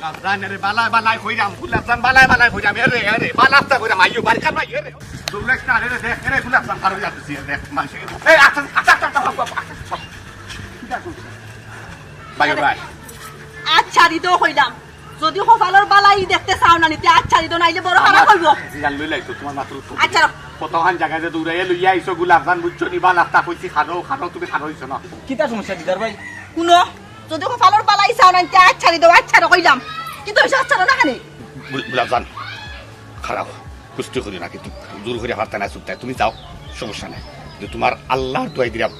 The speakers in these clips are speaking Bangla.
গুলাবজান রে বালাই বালাই কইরাম গুলাবজান বালাই বালাই কইরাম রে রে বালাস্তা কইরাম আইও বারকার ভাই রে দুলেক না রে দেখ রে গুলাবজান পারো যাচ্ছে দেখ মাসি এই আচ্ছা ভাই ভাই আচ্ছা দিতো কইলাম যদি কপালের বালাই দেখতে চাও না নিতে আচ্ছা দিতো নাইলে বড় খারাপ হইব জিগান লই লাইতো তোমার মাত্র আচ্ছা কতখান জায়গায় যে দৌড়াইয়া লইয়া আইছো গুলাবজান বুঝছো নি বালাস্তা কইছি খানো খানো তুমি খানো হইছো না কিতা সমস্যা দিদার ভাই শুনো যদি কপালের বালাই চাও না নিতে আচ্ছা দিতো আচ্ছা কইলাম কিন্তু ওই আচ্ছা না কেন গুলাবজান খারাপ কুস্তি করি না কিন্তু দূর করে হারতে না চুপতে তুমি যাও সমস্যা নাই কিন্তু তোমার আল্লাহর দোয়াই দিলাম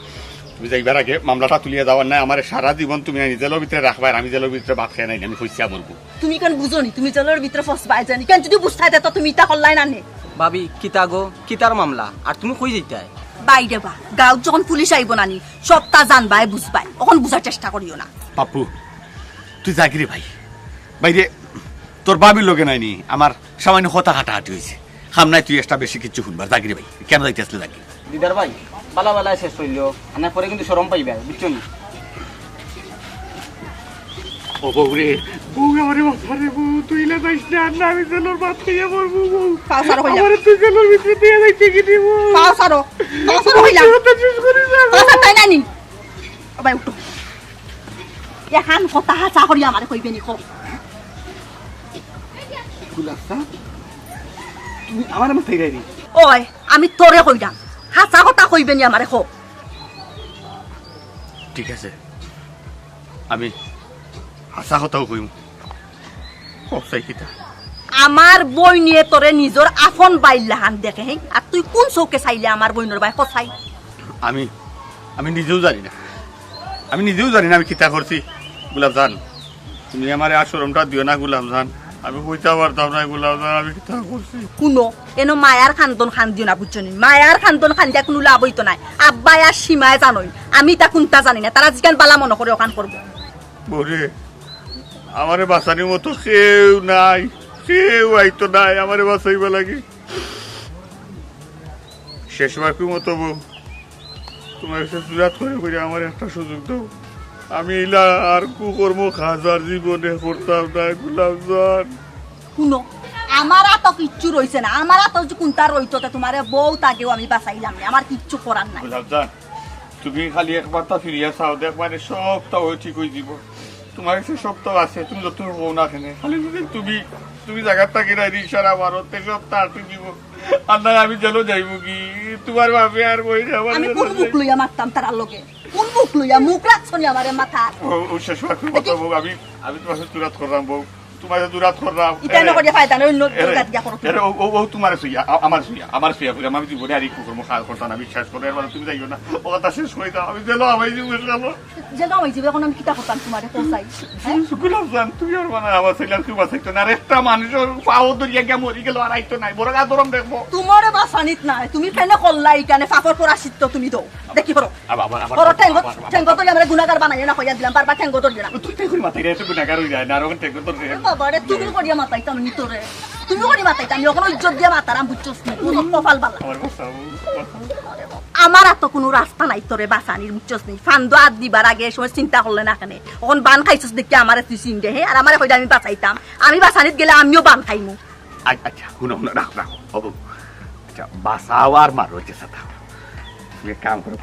তুমি যাইবার আগে মামলাটা তুলিয়ে যাওয়ার নাই আমার সারা জীবন তুমি জেলের ভিতরে রাখবার আমি জেলের ভিতরে ভাত খাই নাই আমি হইসা বলবো তুমি কেন বুঝো নি তুমি জলের ভিতরে ফসবাই জানি কেন যদি বুঝতাই তো তুমি তা হল্লাই না নে ভাবি কিতা গো কিতার মামলা আর তুমি কই যাইতাই বাইরে বা গাঁৱত যখন পুলিশ আইব নানি সবটা জানবাই বুঝবাই এখন বুঝার চেষ্টা করিও না পাপ্পু তুই জাগিরে ভাই বাইরে তোর বাবির লোকে নাইনি আমার সামান্য কথা হাঁটাহাঁটি হয়েছে হাম নাই তুই একটা বেশি কিছু শুনবার জাগিরে ভাই কেন যাইতে আসলে জাগি দিদার ভাই বালা বালা শেষ হইল আনার পরে কিন্তু শরম পাইবা বুঝছো নি ও বউ রে বউ আমারে বাঁচারে বউ তুই না যাইস না আমি জেলের ভাত খাইয়া মরবো বউ পাউসারো হইলা আমারে তুই জেলের ভিতরে দিয়ে যাইতে কি দিব পাউসারো হইলা পাউসার তাই নানি আবাই উঠো এখান কথা হাসা করি আমারে কইবে নি কো গুলাবসা তুমি আমার মাথায় গাইরি ওই আমি তোরে কইলাম হাসা কথা কইবে নি আমারে কো ঠিক আছে আমি হাসা কথাও কইম কসাই কিতা আমার বই নিয়ে তোরে নিজর আফন বাইলাহান দেখে হেই আর তুই কোন চৌকে চাইলে আমার বইনর বাই কসাই আমি নিজেও জানি না আমি কিতা করছি গুলাবজান তুমি আমার আশরমটা দিও না গুলাবজান আমি কইতে পারতাম না গুলাবজান আমি কিতা করছি কোনো এনো মায়ার খান্দন খান দিও না বুঝছো নি মায়ার খান্দন খান দিয়া কোনো লাভ হইতো নাই আব্বাই আর সীমায় জানোই আমি তা কোনটা জানি না তারা জিকান বালা মনে করে ওখান করবো বরে আমারে বাঁচানোর মতো কেউ আইতো নাই আমারে বাঁচাইবা লাগে শেষ বাকির মতো বউ তোমার কাছে জুরাত করে আমার একটা সুযোগ দাও আমি ইলা আর কুকর্ম খাজার জীবনে করতাম না গুলাবজান শুনো আমার তো কিচ্ছু রইছে না আমার তো যে কোনটা রইতো তোমারে বউ তাকেও আমি বাঁচাইলাম না আমার কিচ্ছু করার নাই গুলাবজান তুমি খালি একবার তা ফিরিয়া চাও দেখবারে সবটা ঠিক হয়ে যাব তোমার কাছে সবটা আছে তুমি যত বউ না খেনে খালি যদি তুমি জায়গার থাকি না ইশারা মারো তে সবটা আটকে দিব আর না আমি চলো যাইব কি তোমার বাপে আর বই যাবার আমি কোন বুক লইয়া মারতাম তার লগে কোন বুক লইয়া মুখ রাখছনি আমারে মাথা ও শেষ বাকি কথা বউ আমি তোমার সাথে দূরাত করলাম বউ তোমার সাথে দূরাত করলাম এটা না করিয়া ফায়দা নাই অন্য জায়গা দিয়া করো এর ও তোমার সুইয়া আমার সুইয়া পুরো আমি জীবনে আর কি করব খাল করতাম না বিশ্বাস করে এর মানে তুমি যাইও না ও কথা শেষ হই দাও আমি জেলো আমি জীবনে গেল যে নাও এই জীবনে আমি কিটা করতাম তোমারে পৌঁছাই গুলাবজান তুমি আর মানে আমার ছেলে কি বাঁচাইতো না আর একটা মানুষের পাও দরিয়া গিয়া মরি গেল আর আইতো নাই বড় গাদরম দেখবো তোমারে বাসানিত নাই তুমি কেন করলা ইকানে ফাফর পরাশিত তুমি দাও দেখি করো করো ঠেঙ্গ তো আমরা গুনাহগার বানাই না কইয়া দিলাম বারবার ঠেঙ্গ তো দিলাম তুই ঠেঙ্গুর মাথায় রে তো গুনাহগার হই যায় না আর ওখানে ঠেঙ্গ তো রে বাবা রে তুমি করিয়া মাতাইতাম নি তোরে তুমি করি মাতাইতাম আমি ওখানে ইজ্জত দিয়া মাতারাম বুঝছস না পুরো কপাল বালা আমার বাঁচাও আমার আর তো কোনো রাস্তা নাই তোরে বাঁচানির বুঝছস নি ফান্দ আদ দিবার আগে সময় চিন্তা করলে না কেন ওখান বান খাইছস দেখি আমার তুই চিন্তা হে আর আমার কইটা আমি বাঁচাইতাম আমি বাঁচানিত গেলে আমিও বান খাইমু আচ্ছা শুনো রাখ হবো আচ্ছা বাঁচাও আর মারো যে সাথে তুমি কাম করো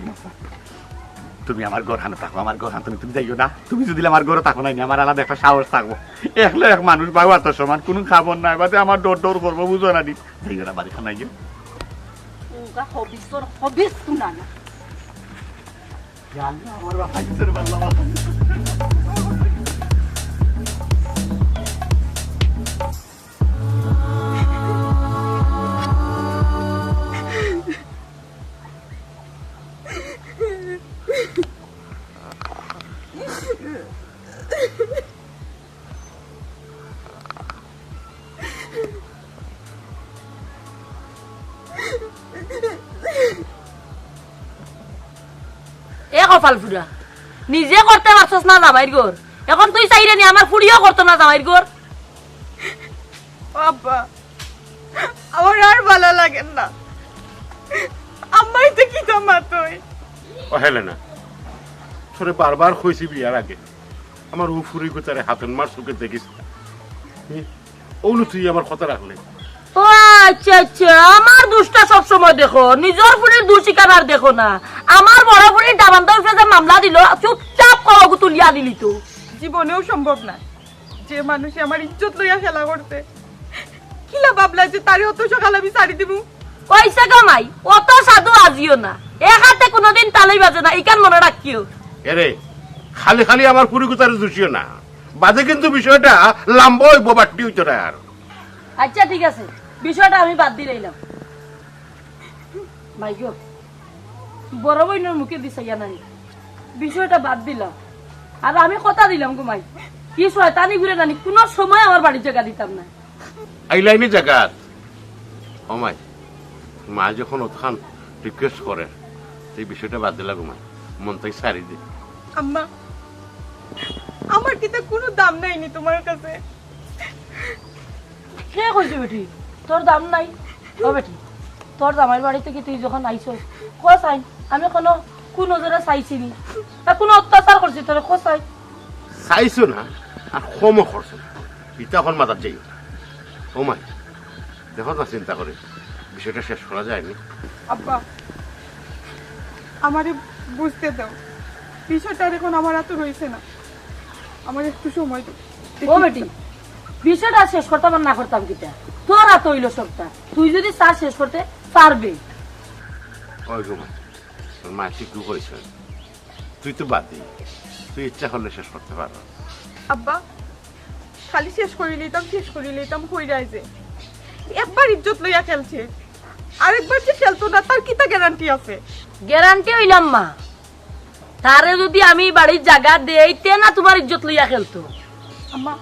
তুমি আমার ঘর হানো থাকো আমার ঘর হানো তুমি যাইও না তুমি যদি আমার ঘরে থাকো নাই আমার আলাদা একটা সাহস থাকবো একলে এক মানুষ বাবু এত সমান কোনো খাবার নাই বাদে আমার ডর করবো বুঝো না দি যাইও না বাড়ি খানাই গিয়ে হবিস শুনা না আমার বাবা কপাল ফুরা নিজে করতে পারছস না জামাইর ঘর এখন তুই চাইরে নি আমার ফুড়িও করতো না জামাইর ঘর বাবা আমার আর ভালো লাগে না আম্মাই তো কি তোমাতই ও হেলেনা তোরে বারবার কইছি বিয়ার আগে আমার উফুরি গোচারে হাতেন মার চোখে দেখিস ওগুলো তুই আমার কথা রাখলে ও আচ্ছা আচ্ছা, আমার দুষ্টা সবসময় দেখো, নিজের ফুলির দু শিকার দেখো না। আমার বড় ফুলির ডাবান্তা যে মামলা দিল, চুপচাপ কলগু তুলিয়া দিলি তো। জীবনেও সম্ভব না যে মানুষে আমার ইজ্জত লইয়া খেলা করতে, কিলা ভাবলা যে তারে অত সকাল আমি ছাড়ি দিব। পয়সা কামাই অত সাধু আজিও না, এক হাতে কোনোদিন তালাই বাজে না, ইকান মনে রাখিও। এরে খালি খালি আমার পুরিকুতারে দোষিও না, বাদে কিন্তু বিষয়টা লম্বা হইব বাট্টি হইতো না আর। আচ্ছা ঠিক আছে, বিষয়টা আমি বাদ দিয়ে রইলাম। ভাই গো, বড় বোনের মুখে দিছাইয়া নাই, বিষয়টা বাদ দিলাম। আর আমি কথা দিলাম গো মাই, কি শয়তানি ঘুরে জানি কোন সময় আমার বাড়ির জায়গা দিতাম না। আইলাইনি জায়গাত আমায় মা যখন ওখান রিকোয়েস্ট করে সেই বিষয়টা বাদ দিলা ঘুমায় মন তাই সারি দি। আম্মা, আমার কি তা কোনো দাম নাইনি তোমার কাছে? কে কইছে বেটি তোর দাম নাই? ও বেটি, তোর দামের বাড়ি থেকে তুই যখন আইছস কোসাই, আমি কোন নজরে চাইছিনি, কোন অত্যাচার করছি তোর কোসাই? চাইছো না আর কমও করছো না, ইটা এখন মাথার যাই ও মাই দেখো না চিন্তা করে বিষয়টা শেষ করা যায়নি। আব্বা, আমারে বুঝতে দাও, বিষয়টা এখন আমার হাতে রয়েছে না, আমার একটু সময় দাও। ও বেটি, বিষয়টা শেষ করতাম আর না করতাম কিটা, তোর হাত হইল সবটা, তুই যদি চার শেষ করতে পারবে। ওই ঘুমাই তোর মা ঠিক করেছে, তুই তো বাদ দি, তুই ইচ্ছা করলে শেষ করতে পারো। আব্বা, খালি শেষ করে লইতাম হই যায় যে একবার ইজ্জত লইয়া খেলছে, আরেকবার যে খেলতো না তার কিতা গ্যারান্টি আছে? গ্যারান্টি হইলাম মা, তারে যদি আমি বাড়ির জায়গা দেই তে না তোমার ইজ্জত লইয়া খেলতো। আম্মা,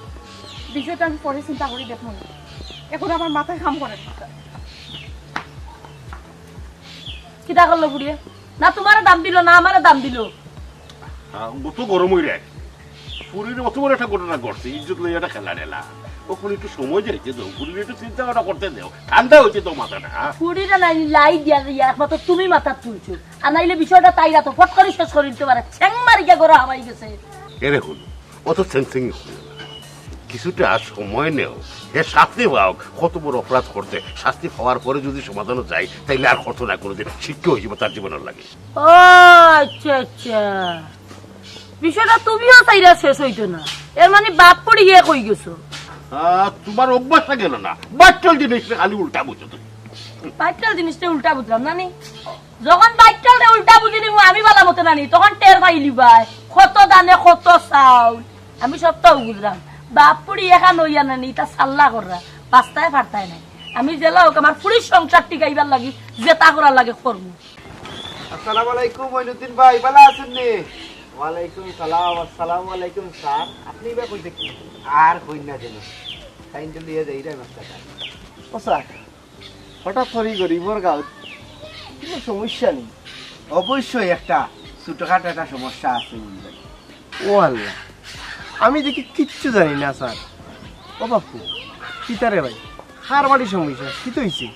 বিষয়টা আমি পরে চিন্তা করি দেখো, এখন আমার মাথায় কাম করে না। কিতা করলো বুড়িয়ে? না তোমার দাম দিল না আমার দাম দিল। অত গরম হয়ে যায় পুরীর অত বড় একটা ঘটনা ঘটছে, ইজ্জত লইয়া একটা খেলা নেলা, ওখানে একটু সময় যাইতে দাও, পুরীর একটু চিন্তা ভাবনা করতে দাও, ঠান্ডা হয়েছে তো মাথাটা। ফুড়িটা নাই লাই দিয়া দিয়া একমাত্র তুমি মাথা তুলছো, আর নাইলে বিষয়টা তাইরা তো ফট করে শেষ করে দিতে পারে। ছ্যাং মারিয়া গড়া হামাই গেছে। এরে হল অত সেন্সিং কিছুটা সময় নেও, এ শাস্তি পাও, কত বড় অপরাধ করতে শাস্তি পাওয়ার পরে যদি সমাধান যায় তাইলে আর কত না কোনোদিন শিক্ষা হয়ে যাবে তার জীবনের লাগে। ও আচ্ছা আচ্ছা, বিষয়টা তুমিও চাইরা শেষ হইতো না, এর মানে বাপ পড়ি গিয়ে কই গেছো। তোমার অভ্যাসটা গেল না, বাচ্চাল জিনিসটা খালি উল্টা বুঝো তুমি। বাইকটাল জিনিসটা উল্টা বুঝলাম নানি, যখন বাইকটালটা উল্টা বুঝি নিব আমি বালা মতো নানি, তখন টের পাইলি ভাই কত দানে কত চাউল, আমি সবটাও বুঝলাম। বাপ পুরি এখান হইয়া নানি তা সাল্লা করা পাস্তায় ফারতায় নাই, আমি জেলা হোক আমার পুরীর সংসার টিকাইবার লাগি জেতা করার লাগে করবো। আসসালামু আলাইকুম মইনুদ্দিন ভাই, ভালো আছেন নি? ওয়ালাইকুম সালাম। আসসালামু আলাইকুম স্যার, আপনি বা কই দেখি আর কই না যেন টাইম দিয়ে যাই রে মাস্টার। ও স্যার, হঠাৎ করে গরিবর গাঁও কোনো সমস্যা নেই? অবশ্যই একটা ছোটখাটো একটা সমস্যা আছে। ও আল্লাহ, আমি দেখি কিচ্ছু জানি না স্যার। ও বাপু, কিতারে ভাই হার বাড়ি সমস্যা কি তো হইছে?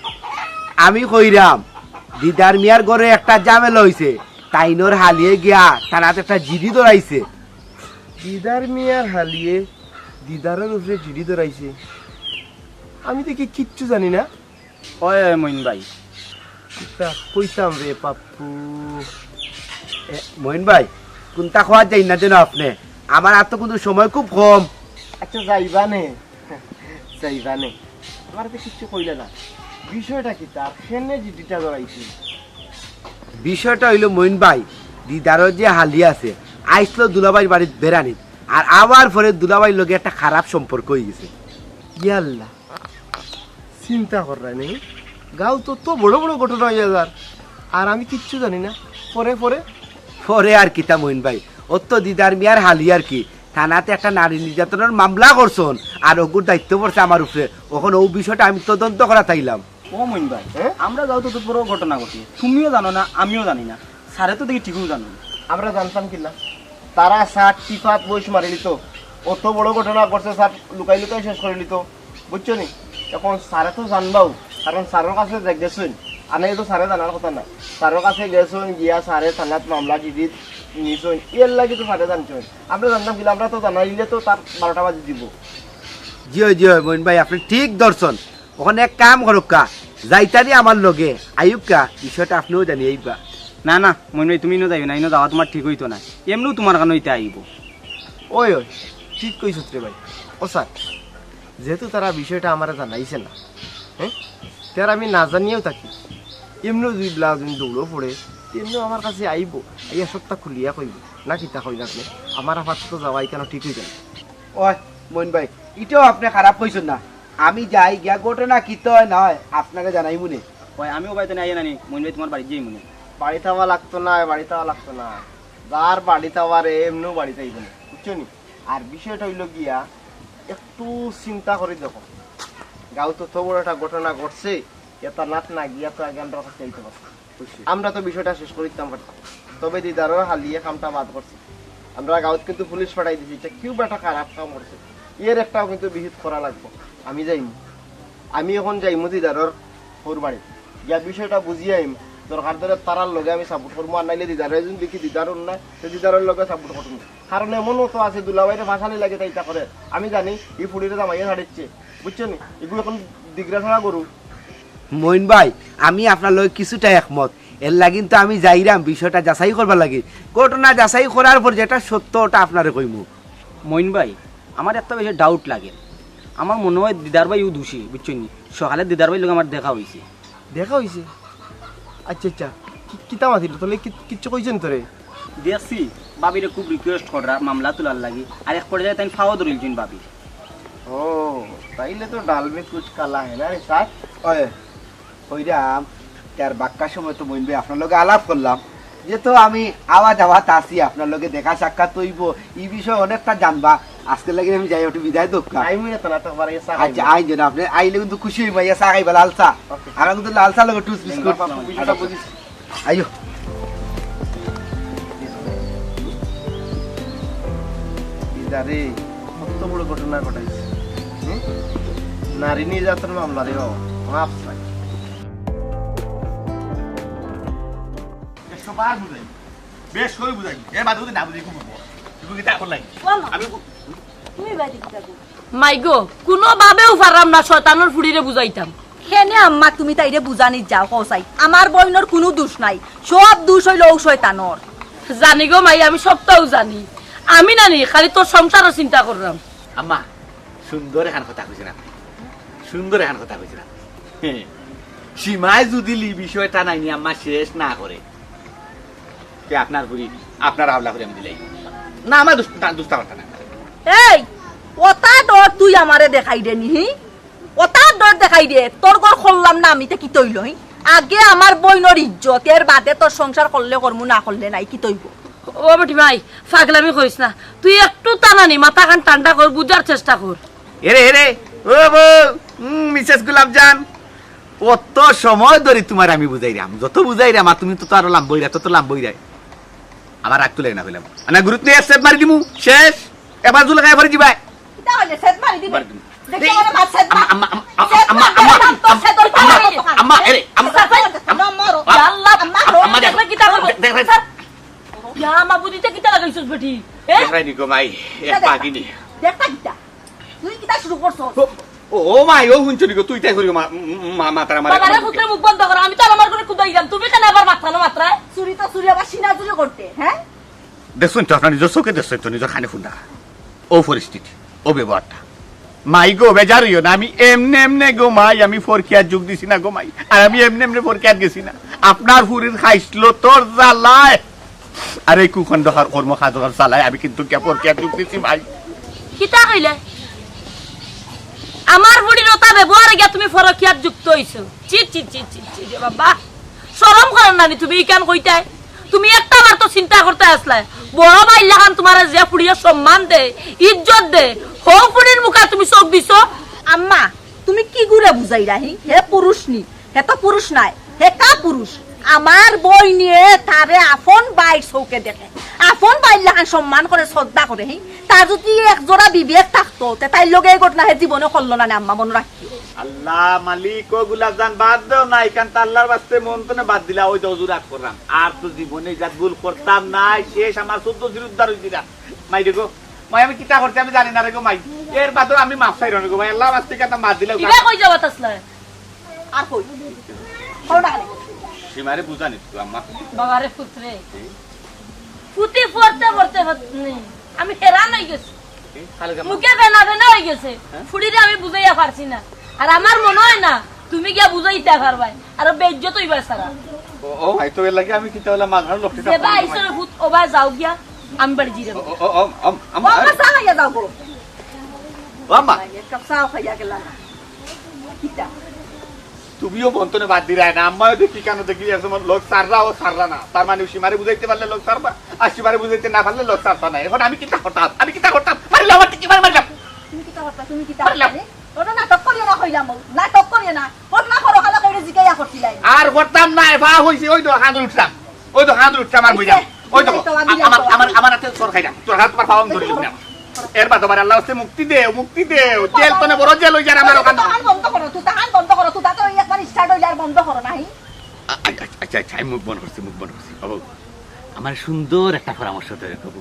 আমি কইরাম দিদার মিয়ার ঘরে একটা ঝামেলা হইছে, তাইনোর হালিয়ে গিয়া তারাতে একটা জিডি ধরাইছে। দিদার মিয়ার হালিয়ে দিদারের উপরে জিডি ধরাইছে? আমি দেখি কিচ্ছু জানি না। ওই মইন ভাই, তা কইতাম রে পাপ্পু। মহিন ভাই, কোনটা খাওয়া যাই না যেন আপনি, আমার আর তো কিন্তু সময় খুব কম। আচ্ছা যাইবানে যাইবানে, আমার তো কিচ্ছু কইলে না। বিষয়টা কি তার সেনে জিডিটা ধরাইছে? বিষয়টা হইলো মহিন ভাই, দিদারও যে হালি আছে আইসলো দুলাভাই বাড়ির বেড়ানি, আর আবার পরে দুলাভাইয়ের লগে একটা খারাপ সম্পর্ক হয়ে গেছে। ইয়াল্লা, চিন্তা করাই নেই, গাঁও তো বড় বড় ঘটনা হয়ে যার, আর আমি কিচ্ছু জানি না। পরে পরে পরে আর কিতা মহিন ভাই, ওর তো দিদার মিয়ার হালি আর কি থানাতে একটা নারী নির্যাতনের মামলা করছন, আর ওগুর দায়িত্ব পড়ছে আমার উপরে। ওখন ও বিষয়টা আমি তদন্ত করা চাইলাম। ও মইন ভাই, আমরা যাও তো বড় ঘটনা ঘটি, তুমিও জানো না আমিও জানি না, স্যারে তো দেখি ঠিকও জানো না। আমরা জানতাম কিনা তারা ষাট টিফাত বয়স মারি নিত, অত বড় ঘটনা করছে স্যার লুকাই লুকাই শেষ করে নিত, বুঝছো নি? এখন স্যারে তো জানবাও, কারণ স্যারের কাছে গেছেন, আনে তো স্যারে জানার কথা না। স্যারের কাছে গেছেন গিয়া স্যারে থানাত মামলা দিদি নিছেন, এর লাগে তো স্যারে জানছেন। আমরা জানতাম কিনা? আমরা তো জানাইলে তো তার 12টা বাজে দিব। জিও জিও মইন ভাই আপনি ঠিক দর্শন ওখানে এক কাম করুক কা যাইতারি আমার লগে আইব কা বিষয়টা আপনিও জানি এইবা না না মইন ভাই তুমি ইনো যাইবে না, ইনো যাওয়া তোমার ঠিক হইতো না, এমনিও তোমার কারণে ইতে আইব। ওই ওই ঠিক কইছত রে ভাই। ও স্যার, যেহেতু তারা বিষয়টা আমার জানাইছে না, হ্যাঁ তার আমি না জানিয়েও থাকি, এমনিও যদি ব্লাউজ দৌড়ও পড়ে তেমনিও আমার কাছে আইব, আইয়া সপ্তাহ খুলিয়া কইব না কিতা কইন আপনি, আমার আপাতত যাওয়াই কেন ঠিক হয়ে যায়। ওই মইন ভাই এটাও আপনি খারাপ কইছেন না, আমি যাই গিয়া ঘটনা কি তো হয় না হয় আপনাকে জানাই মনে। ওই আমিও বাড়িতে নাই নানি, মইন ভাই তোমার বাড়ি যাই মনে। বাড়িতে হওয়া লাগতো না, বাড়িতে হওয়া লাগতো না, যার বাড়িতে হওয়ারে এমনিও বাড়িতে আইব না, বুঝছো নি। আর বিষয়টা হইল গিয়া একটু চিন্তা করে দেখো, গাঁও তো তো বড় একটা ঘটনা ঘটছে, এটা নাট না গিয়া তো আগে আমরা কাছে যাইতে পারতাম, আমরা তো বিষয়টা শেষ করে দিতাম পারতাম। তবে দিদারও হালিয়ে কামটা বাদ করছে, আমরা গাঁত কিন্তু পুলিশ পাঠাই দিছি, এটা কেউ একটা খারাপ কাম করছে, এর একটাও কিন্তু বিহিত করা লাগবে। আমি যাইম, আমি এখন যাইমু দিদারর ওর বাড়ি গিয়া বিষয়টা বুঝিয়ে আইম, দরকার ধরে তারার লগে আমি সাপোর্ট করবো, আর নাইলে দিদারে যদি দেখি দিদারর না সে দিদারের লগে সাপোর্ট করবো। কারণ এমনও তো আছে দুলাবাইরে ভাষানি লাগে তাইটা করে, আমি জানি এই ফুড়িরে জামাইয়া ছাড়িচ্ছে, বুঝছো নি, এগুলো এখন দিগরা ছাড়া করু। মইন ভাই আমি আপনার লগে কিছুটা একমত, এর লাগি তো আমি যাইরাম বিষয়টা যাচাই করবার লাগি, ঘটনা যাচাই করার পর যেটা সত্য ওটা আপনারে কইমু। মইন ভাই আমার একটা বেশি ডাউট লাগে, আমার মনে হয় দিদার ভাই ও দোষী, বুঝছো নি। সকালে দিদার ভাই লোক আমার দেখা হয়েছে। দেখা হয়েছে? আচ্ছা আচ্ছা, কিতা মাতিল তাহলে, কিচ্ছু কইছেন তোরে? দেখছি বাবিরে খুব রিকোয়েস্ট করা মামলা তোলার লাগি, আর এক পর্যায়ে তাই ফাও ধরিলছেন বাবি। ও তাইলে তো ডাল মে কুছ কালা है না রে স্যার। ওই কইরাম তার বাক্কার সময় তো মইন ভাই আপনার লগে আলাপ করলাম, যেহেতু আমি আওয়াজ আওয়াজ আসি আপনার লগে দেখা সাক্ষাৎ হইব, এই বিষয়ে অনেকটা জানবা, আজকে লাগে আমি যাই ওটা বিদায় দোকা। টাইম মিলে তো না তো বারে স্যার। আচ্ছা আই যেন আপনি আইলে কিন্তু খুশি হইবা, ইয়া চা খাইবা লাল চা, আমার কিন্তু লাল চা লগে টুস বিস্কুট। বিষয়টা বুঝিস। আইও দিদারে কত বড় ঘটনা ঘটাইছে, নারী নির্যাতন মামলা রে মাফ চাই। সবার বুঝাই বেশ করে বুঝাই, এর মাঝে যদি না বুঝি খুব তুমি কি এখন নাই আমি তুমি বাইরে কি যাবো? মাইগো কোনোভাবেও পারলাম না শয়তানের ফুড়িরে বুঝাইতাম। কেনে আম্মা তুমি তাইরে বুঝানি যাও কসাই, আমার বইনর কোনো দোষ নাই, সব দোষ হইল ও শয়তানর। জানি গো মাই, আমি সবটাও জানি, আমি নানি খালি তোর সংসারও চিন্তা করলাম। আম্মা সুন্দর এখান কথা কইছেন আপনি, সুন্দর এখান কথা কইছেন আপনি। সীমায় যদি লি বিষয়টা নাইনি আম্মা শেষ না করে কে আপনার বুড়ি আপনার হাবলা করে আমি দিলাই না, আমার দুষ্টা না। এই ওটা ডর তুই আমারে দেখাই দে নি, ওটা ডর দেখাই দে, তোর ঘর খুললাম না আমি তে কি তৈল, আগে আমার বইনর ইজ্জত, এর বাদে তোর সংসার করলে করমু, না করলে নাই, কি তৈব। ও বেটি ভাই পাগলামি করিস না, তুই একটু টানানি মাথা খান ঠান্ডা কর, বুঝার চেষ্টা কর। এরে এরে ও বউ, মিসেস গুলাবজান, অত সময় ধরে তোমার আমি বুঝাইরাম, যত বুঝাইরাম আর তুমি তো আরো লাম্বইরা, তত লাম্বইরা আমার রাগ তুলে না ফেলাম, না গুরুত্ব নিয়ে সেট মারি দিমু, শেষ এবার জুলে খাই ভরে দিবাই। কিটা হইছে সেট মারি দিবে, মারি দিমু। দেখি আমার মাছ সেট মার, আম্মা আম্মা আম্মা এরে আম্মা আল্লাহ আম্মা আম্মা দেখো কিটা করব দেখো ইয়া মা বুঝিতে কিটা লাগাইছস বেটি, দেখাই নি গো মাই, এক পাগিনি দেখতা কিটা তুই কিটা শুরু করছস। ও মাই, ও হুনছ নি গো, তুই তাই করি মাতারা মারে বাবারে পুত্রে মুখ বন্ধ কর, আমি তো আমার করে খুদাই দিলাম, তুমি কেন আবার মাথা না মাত্রা। চুরি তো চুরি আবার সিনা চুরি করতে, হ্যাঁ দেখুন তো আপনার নিজের চোখে দেখছেন তো, নিজের খানে ফুন্ডা ও পরিস্থিতি ও ব্যবহারটা। মাই গো বেজার হইও না, আমি এমনে এমনে গো মাই, আমি ফরকিয়ার যুগ দিছি না গো মাই, আর আমি এমনে এমনে ফরকিয়ার গেছি না, আপনার ফুরির খাইছিল তোর জ্বালায়, আর এই কুখণ্ড কর্ম খাজর চালায় আমি কিন্তু কে ফরকিয়ার যুগ দিছি ভাই। কিটা কইলে আমার বুড়ির ওটা ব্যবহারে গিয়া তুমি ফরকিয়াত যুক্ত হইছো, চি চি চি চি চি রে বাবা, শরম করো না নি তুমি কেন কইতাই, তুমি একটা বার তো চিন্তা করতে আসলে, বড় ভাই লাগান তোমার যে পুড়িয়ে সম্মান দে ইজ্জত দে, হো পুড়ির মুখা তুমি চোখ দিছো। আম্মা তুমি কি গুরে বুঝাই রাহি, হে পুরুষ নি, হে তো পুরুষ নাই, হে কা পুরুষ, আমার বই নিয়ে তারে আপন বাইর চৌকে দেখে, আপন বাইর লাগান সম্মান করে শ্রদ্ধা করে, তার যদি একজোড়া বিবেক থাকতো তাই লগে এই ঘটনা হে জীবনে করলো না, আম্মা মনে রাখিও। আল্লাহ মালিক ও গুলাবজান বাদ দাও না, এখান তো আল্লাহর বাস্তে মন তো না বাদ দিলা, ওই তো হুজুর রাগ করলাম, আর তো জীবনে যা ভুল করতাম না, শেষ আমার 14 জির উদ্ধার হইছি না। মাই দেখো মাই আমি কিতা করতে আমি জানি না রে গো মাই এর বাদে আমি মাফ চাই রে গো মাই আল্লাহ বাস্তি কাটা মার দিলে কিবা কই যাবা তাসলা আর কই কও না সীমারে বুঝানি তুই আম্মা বাবারে পুত্রে পুতি পড়তে পড়তে আমি হেরান হয়ে গেছি মুখে বেনা বেনা হয়ে গেছে ফুড়িরে আমি বুঝাইয়া পারছি না আর আমার মনে হয় না তুমি গিয়া বুঝাইতে পারবাই আর বেজ্জত হইবার সারা ও ভাই তো এর লাগি আমি কিতা হলা মাথার লক্ষ্যটা দেবা আইসরে ভূত ওবা যাও গিয়া আমি বাড়ি জিরে ও আম্মা বাবা সাহায্য দাও গো আম্মা কাপ সাও খাইয়া গেলা কিতা তুমিও বন্তনে বাদ দিরা না আম্মাও দেখি কেন দেখি এমন লোক সাররা ও সাররা না তার মানে সীমারে বুঝাইতে পারলে লোক সারবা আর সীমারে বুঝাইতে না পারলে লোক সারতা না এখন আমি কিতা করতাম মারলে আমার কি মারলাম তুমি কিতা করতা তুমি কিতা করতা ওটা নাটক করিও না কইলাম নাটক করিও না ঘটনা করো খালা কইরে জিগাইয়া করছিলাই আর করতাম না বা হইছে ওই তো হাত উঠতাম আর বুঝাম ওই তো আমার হাতে সর খাইলাম তোর হাত তোমার পাওয়াম ধরে না এর বাদ তোমার আল্লাহ হচ্ছে মুক্তি দেও জেল তো না বড় জেল হই যার আমার ওখানে তাহান বন্ধ করো তুই তাহান বন্ধ করো তুই তো একবার স্টার্ট হইলে আর বন্ধ করো নাই আচ্ছা আমি মুখ বন্ধ করছি বাবু আমার সুন্দর একটা পরামর্শ দে বাবু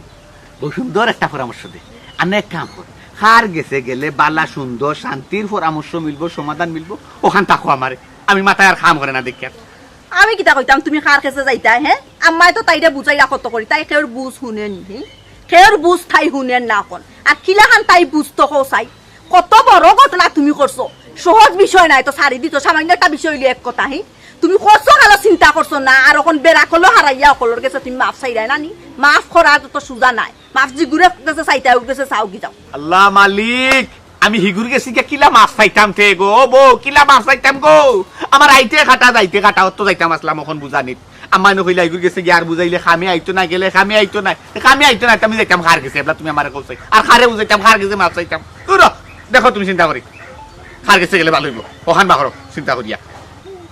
বহু সুন্দর একটা পরামর্শ দে আনে এক কাম কর হার গেলে বালা সুন্দর শান্তির পরামর্শ মিলবো সমাধান মিলবো ওখান থাকো আমারে আমি মাথায় আর খাম করে না দেখি আমি কিতা কইতাম তুমি কার কাছে যাইতা হ্যাঁ আম্মাই তো তাইরে বুঝাইয়া কত করি তাই কেউর বুঝ শুনে নি কেউর বুঝ তাই শুনে না কোন আর কিলাখান তাই বুঝতো চাই কত বড় ঘটনা তুমি করছো সহজ বিষয় নাই তো সারি দিত সামান্য একটা বিষয় হইলে এক কথা হি তুমি করছো কালো চিন্তা করছো না আর এখন বেড়া করলো হারাইয়া অকলোর গেছে তুমি মাফ চাইরাই নানি মাফ করা তো সুজা নাই মাফ জিগুরে গেছে চাইতা গেছে চাও কি যাও আল্লাহ মালিক আমি হিগুর গেছি কিলা মাছ চাইতাম তে গো বউ কিলা মাছ চাইতাম গো আমার আইতে খাটা যাইতে খাটা অত যাইতাম আসলাম এখন বুঝানিত আমার নকইলা হিগুর গেছে গিয়ে আর বুঝাইলে খামে আইতো না গেলে খামে আইতো না আমি যাইতাম খার গেছে এবলা তুমি আমার কইছাই আর খারে বুঝাইতাম খার গেছে মাছ চাইতাম দেখো তুমি চিন্তা করি খার গেছে গেলে ভালো হইব ওখান বাহর চিন্তা করিয়া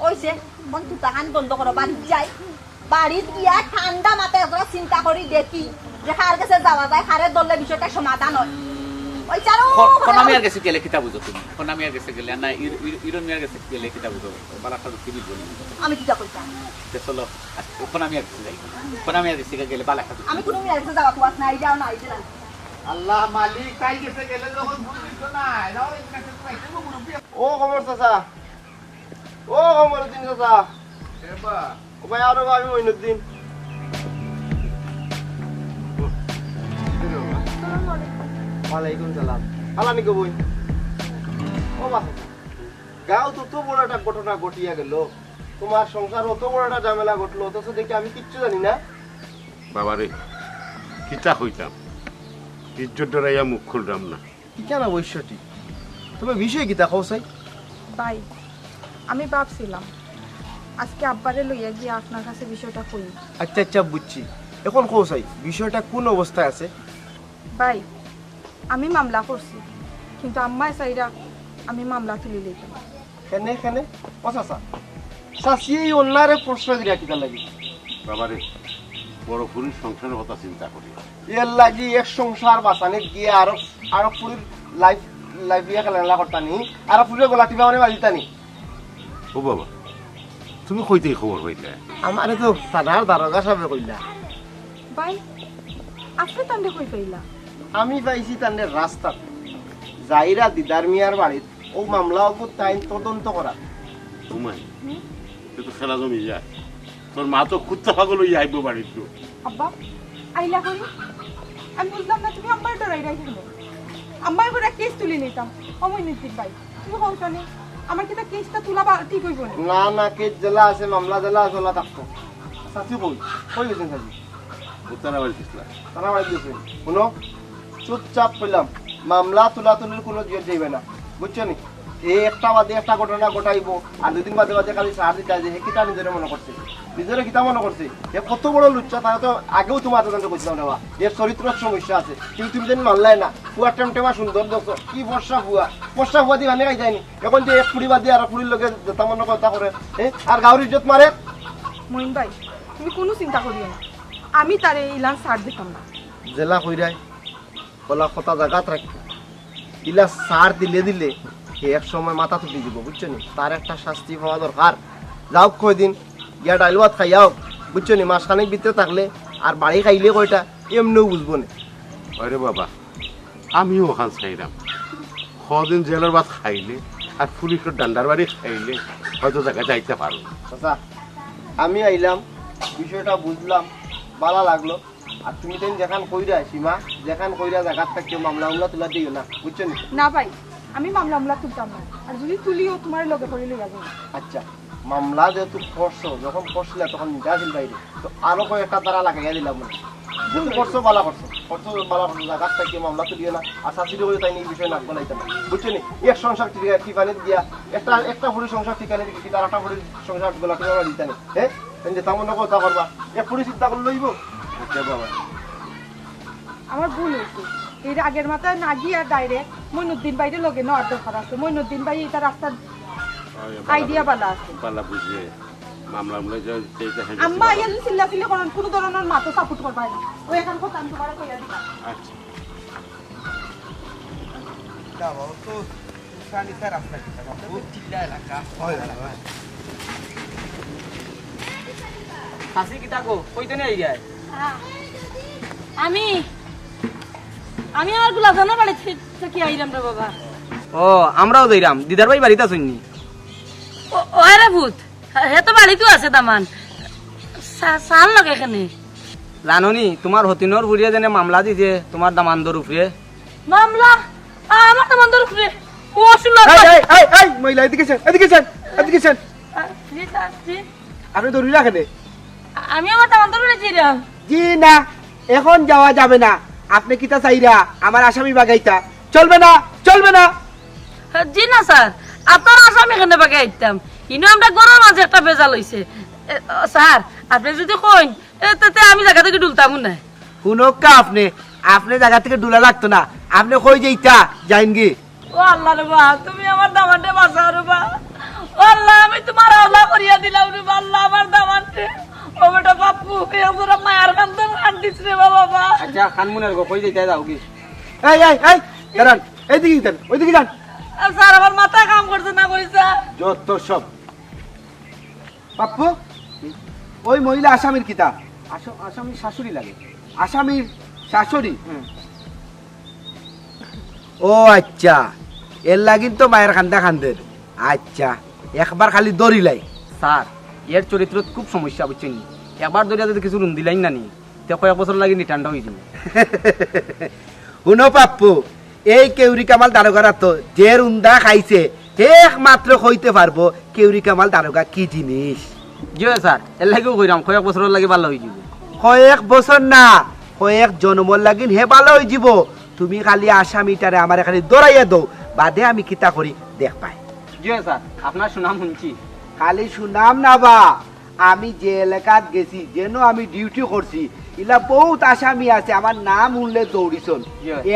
ওইছে মন তুই তাহান বন্ধ করো বাড়ি যাই বাড়িত গিয়া ঠান্ডা মাথায় একবার চিন্তা করি দেখি যে কার কাছে যাওয়া যায় কারে দললে বিষয়টা সমাধান হয় ওই চারো কোন আমি আর গেছে গেলে কিতা বুঝো তুমি কোন আমি আর গেছে গেলে না ইরন মিয়ার গেছে গেলে কিতা বুঝো বালাটা কি বুঝবো আমি কিটা কইতাম চলো কোন আমি আর গেছে যাই কোন আমি আর গেছে গেলে বালাটা আমি কোনো মিয়া কাছে যাওয়া তুই নাই যাও না আইতে না আল্লাহ মালিক তাই গেছে গেলে যখন বুঝিস না যাও এই কাছে পাইতে মুরব্বি ও খবর চাচা ও খবর দিন চাচা এবা ও ভাই আরো আমি মইনুদ্দিন ওয়ালাইকুম সালাম আলানি কবই ও বাস গাও তো বড় একটা ঘটনা ঘটিয়া গেল তোমার সংসার অত বড় একটা ঝামেলা ঘটলো অথচ দেখি আমি কিচ্ছু জানি না বাবারে কিতা হইতাম ইজ্জত ডরাইয়া মুখ খুললাম না কি কেন অবশ্যই তবে বিষয় কি তা কৌসাই ভাই আমি ভাবছিলাম আজকে আব্বারে লইয়া গিয়ে আপনার কাছে বিষয়টা কই আচ্ছা বুঝছি এখন কৌসাই বিষয়টা কোন অবস্থায় আছে ভাই আমি মামলা করছি কিন্তু আম্মায় চাইরা আমি মামলা তুলি লইতাম কেনে ও চাচা চাচি এই অন্যারে প্রশ্ন দিলা কিতা লাগি বাবারে বড় পুরুষ সংসারের কথা চিন্তা করি এর লাগি এক সংসার বাঁচানে গিয়ে আরো পুরীর লাইফ ইয়া খেলা করতানি আরো পুরীর গলা টিপা মানে বাজিতানি ও বাবা তুমি কইতেই খবর হইলে আমারে তো সাধার দারোগা সাহেব কইলা ভাই আপনি তান্ডে কই পাইলা আমি পাইছি তান্ডে রাস্তা যাইরা দিদার মিয়ার বাড়িত ও মামলা ওপর তাই তদন্ত করা তোমায় তুই তো খেলা জমি যায় তোর মা তো কুত্তা পাগল হইয়া আইব বাড়ির তো আব্বা আইলা কই আমি বুঝলাম না তুমি আম্মার ডরাই রাখি কেন আম্মার করে কেস তুলি নিতাম অময় নিতিক ভাই তুমি হল কেন আমার কি তা কেসটা তুলা ঠিক হইব না না কেস জেলা আছে মামলা জেলা আছে ওলা থাকতো সাথী কই গেছেন সাথী উত্তরা বাড়ি দিছিলা তারা বাড়ি গেছেন শুনো চুপচাপ পেলাম মামলা তুলাতুলির কোনো জিয়ে যাইবে না বুঝছো নি এই একটা বাদে একটা ঘটনা ঘটাইব আর দুদিন বাদে বাদে খালি সার দিতে যে হে কিতা নিজের মনে করছে নিজের কিতা মনে করছে এ কত বড় লুচ্চা তারা তো আগেও তোমার তদন্ত করছিলাম না এর চরিত্রের সমস্যা আছে কিন্তু তুমি যেন মানলাই না পুয়া টেমটেমা সুন্দর দেখছো কি বর্ষা ভুয়া দিয়ে মানে খাই যায়নি এখন যে এক কুড়ি বাদ দিয়ে আর কুড়ির লোকে যেটা মনে কথা করে আর গাঁর ইজ্জত মারে মইন ভাই তুমি কোনো চিন্তা করিও না আমি তারে ইলান ছাড় দিতাম না জেলা কইরাই বলা কথা জায়গাত রাখি ইলা সার দিলে এক সময় মাথা তুলে দিব বুঝছো নি তার একটা শাস্তি পাওয়া দরকার যাও কয়দিন গিয়া ডাইল ভাত খাইয়াও বুঝছো নি মাসখানেক ভিতরে থাকলে আর বাড়ি খাইলে কয়টা এমনিও বুঝবো না আরে বাবা আমিও ওখান চাইলাম কদিন জেলের ভাত খাইলে আর পুলিশের ডান্ডার বাড়ি খাইলে হয়তো জায়গায় যাইতে পারো। চাচা আমি আইলাম বিষয়টা বুঝলাম ভালো লাগলো আর তুমি তো যেখান কইরা সীমা যেখান কইরা জায়গার থেকে মামলা উমলা তুলা দিও না বুঝছো নি? না ভাই আমি মামলা তুলতাম না আর যদি তুলিও তোমার লগে করে লইয়া যাবো। আচ্ছা মামলা যেহেতু করছো যখন করছিলে তখন নিজে আসিল বাইরে তো আরো কয়েকটা দ্বারা লাগাইয়া দিলাম মনে কিন্তু করছো বালা করছো জায়গার থেকে মামলা তুলিও না আর শাশুড়ি করে তাই এই বিষয়ে নাক বলাইতে না বুঝছো নি? এক সংসার ঠিকানে দিয়া একটা পুরুষ সংসার ঠিকানে দিচ্ছি তার একটা পুরুষ সংসার গোলা করে দিতে নেই হ্যাঁ তেমন কথা করবা এক পুরুষ চিন্তা করে লইব। আচ্ছা বাবা আমার ভুল হয়েছে এর আগের মাথায় না গিয়ে ডাইরেক্ট মইনুদ্দিন ভাইয়ের লগে নেওয়ার দরকার আছে। মইনুদ্দিন ভাই এটা রাস্তার আইডিয়া বালা আছে। পালা বুঝে মামলা উমলা আম্মা ইয়া চিল্লাচিল্লি করেন কোনো ধরনের মাথা সাপোর্ট করবা না ওই এখন কথা আমি তোমার কইয়া দিবা। আচ্ছা হাসি কিতা কো কইতে নেই যায় আমি আর গোলাপ জানার বাড়ি থেকে আইলাম রে বাবা। ও আমরাও যাইরাম দিদার ভাই বাড়িতে আসুননি ওরে ভূত হে তো বাড়িতেও আছে দামান সাল লাগে এখানে। জাননি তোমার হতিনর বুড়িয়ে যেনে মামলা দিছে তোমার দামান্দর উপরে। মামলা আমার দামান্দর উপরে ও আসলে মহিলা এদিকে আপনি দৌড়ি রাখেন আমি আমার দামান্দর উপরে ছিলাম। জি না এখন যাওয়া যাবে না আপনি কিতা চাইরা আমার আসামি বাগাইতা চলবে না জি না স্যার আপনার আসামি এখানে বাগে আইতাম ইনো আমরা গরম মাঝে একটা বেজাল হইছে স্যার আপনি যদি কইন তাতে আমি জায়গা থেকে ডুলতাম না। শুনকা আপনি জায়গা থেকে ডুলা লাগতো না আপনি কই যাইতা যাইনগি। ও আল্লাহ রে বা তুমি আমার দামানটা বাঁচাও রে বা আল্লাহ আমি তোমার আল্লাহ করিয়া দিলাম রে বা আল্লাহ আমার দামানটা ও বেটা বাপু এমরা মায়ের কান্দন কান্দিস রে বাবা। আচ্ছা খানমুনের গো কই যাইতে যাও কি এই দাঁড়ান এইদিকে যান ওইদিকে যান। স্যার আমার মাথা কাম করছে না কইছা যত সব পাপ্পু ওই মহিলা আসামির কিতা আসামি শাশুড়ি লাগে আসামির শাশুড়ি। ও আচ্ছা এর লাগিন তো মায়ের কান্দা কান্দের। আচ্ছা একবার খালি দৌড়িলাই স্যার এর চরিত্র খুব সমস্যা বুঝছেন একবার ধরে যদি কিছু রুন দিলাই না নি তো কয়েক বছর লাগে রিটার্নটা হয়ে যাবে। শুনো পাপ্পু এই কেউরি কামাল দারোগারা তো যে রুন্দা খাইছে একমাত্র কইতে পারবো কেউরি কামাল দারোগা কি জিনিস। জি স্যার এর লাগেও কইরাম কয়েক বছর লাগে ভালো হয়ে যাবে। কয়েক বছর না কয়েক জন্মর লাগিন হে ভালো হয়ে যাব। তুমি খালি আসামিটারে আমার খালি দৌড়াইয়া দো বাদে আমি কিতা করি দেখ পাই। জি স্যার আপনার সুনাম শুনছি। খালি সুনাম না বা আমি যে এলাকাত গেছি যেন আমি ডিউটি করছি ইলা বহুত আসামি আছে আমার নাম উনলে দৌড়িছন।